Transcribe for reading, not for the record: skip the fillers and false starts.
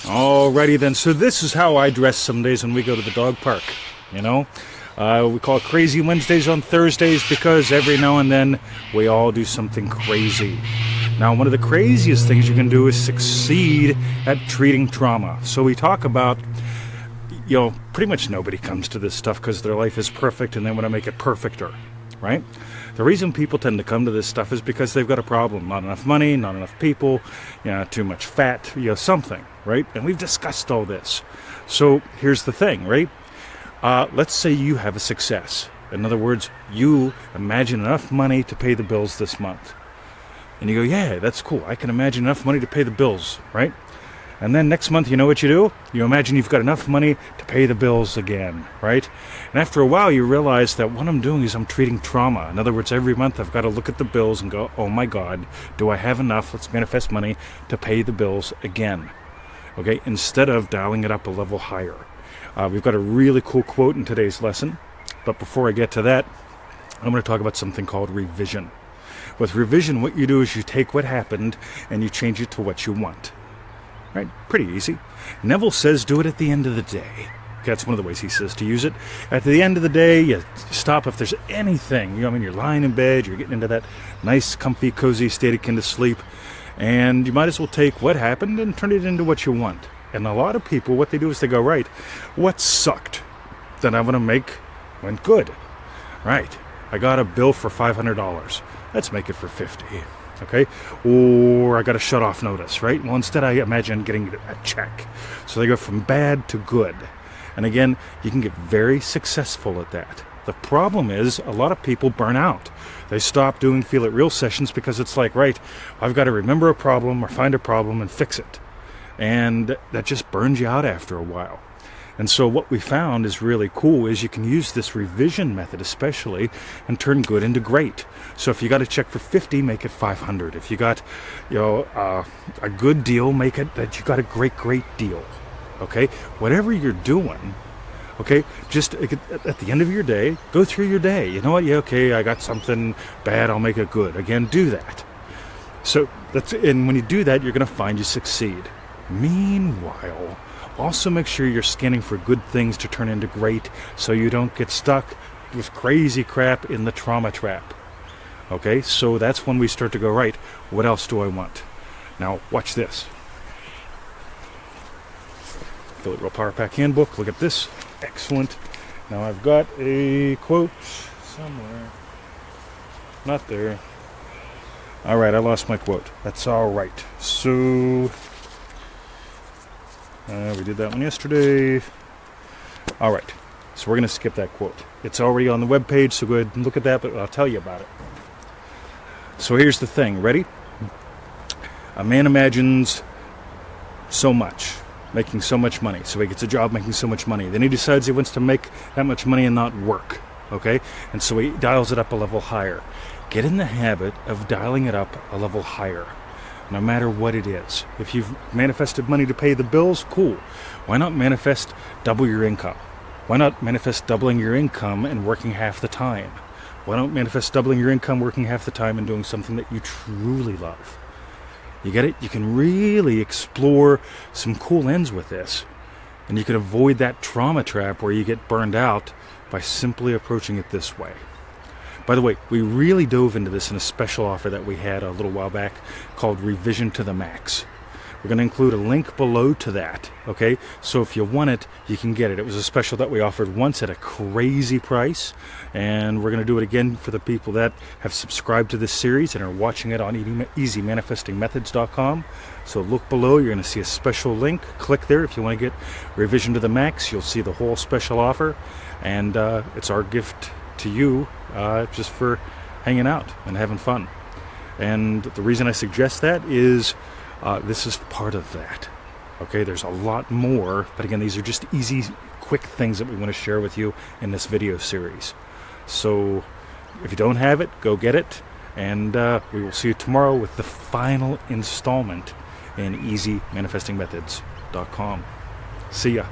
Alrighty then, so this is how I dress some days when we go to the dog park, you know? We call it Crazy Wednesdays on Thursdays because every now and then we all do something crazy. Now, one of the craziest things you can do is succeed at treating trauma. So we talk about, pretty much nobody comes to this stuff because their life is perfect and they want to make it perfecter, right? The reason people tend to come to this stuff is because they've got a problem. Not enough money, not enough people, too much fat, something, right? And we've discussed all this. So here's the thing, right? Let's say you have a success. In other words, you imagine enough money to pay the bills this month. And you go, yeah, that's cool. I can imagine enough money to pay the bills, right? And then next month, you know what you do? You imagine you've got enough money to pay the bills again, right? And after a while, you realize that what I'm doing is I'm treating trauma. In other words, every month I've got to look at the bills and go, oh my God, do I have enough? Let's manifest money to pay the bills again, okay? Instead of dialing it up a level higher. We've got a really cool quote in today's lesson. But before I get to that, I'm going to talk about something called revision. With revision, what you do is you take what happened and you change it to what you want. Right? Pretty easy. Neville says do it at the end of the day. Okay, that's one of the ways he says to use it. At the end of the day, you stop if there's anything. You're lying in bed, you're getting into that nice, comfy, cozy state akin to sleep, and you might as well take what happened and turn it into what you want. And a lot of people, what they do is they go, right, what sucked that I'm going to make went good. Right, I got a bill for $500. Let's make it for $50. Okay, or I got a shut-off notice, right? Well, instead I imagine getting a check. So they go from bad to good. And again, you can get very successful at that. The problem is a lot of people burn out. They stop doing Feel It Real sessions because it's like, right, I've got to remember a problem or find a problem and fix it. And that just burns you out after a while. And so what we found is really cool is you can use this revision method especially and turn good into great. So if you got a check for 50, make it 500. If you got, a good deal, make it that you got a great deal. Okay? Whatever you're doing, okay, just at the end of your day, go through your day. You know what? Yeah, okay, I got something bad, I'll make it good. Again, do that. So and when you do that, you're going to find you succeed. Meanwhile, also make sure you're scanning for good things to turn into great so you don't get stuck with crazy crap in the trauma trap. Okay, so that's when we start to go, right, what else do I want? Now, watch this. Feel It Real Power Pack Handbook. Look at this. Excellent. Now I've got a quote somewhere. Not there. All right, I lost my quote. That's all right. So we did that one yesterday. All right, so we're going to skip that quote. It's already on the webpage, so go ahead and look at that, but I'll tell you about it. So here's the thing. Ready? A man imagines so much, making so much money. So he gets a job making so much money. Then he decides he wants to make that much money and not work. Okay? And so he dials it up a level higher. Get in the habit of dialing it up a level higher, no matter what it is. If you've manifested money to pay the bills, cool. Why not manifest double your income? Why not manifest doubling your income and working half the time? Why not manifest doubling your income, working half the time, and doing something that you truly love? You get it? You can really explore some cool ends with this. And you can avoid that trauma trap where you get burned out by simply approaching it this way. By the way, we really dove into this in a special offer that we had a little while back called Revision to the Max. We're going to include a link below to that, okay? So if you want it, you can get it. It was a special that we offered once at a crazy price, and we're going to do it again for the people that have subscribed to this series and are watching it on easymanifestingmethods.com. So look below, you're going to see a special link. Click there if you want to get Revision to the Max. You'll see the whole special offer, and it's our gift to you just for hanging out and having fun. And the reason I suggest that is this is part of that. Okay, there's a lot more, but again, these are just easy, quick things that we want to share with you in this video series. So if you don't have it, go get it, and we will see you tomorrow with the final installment in easymanifestingmethods.com. See ya.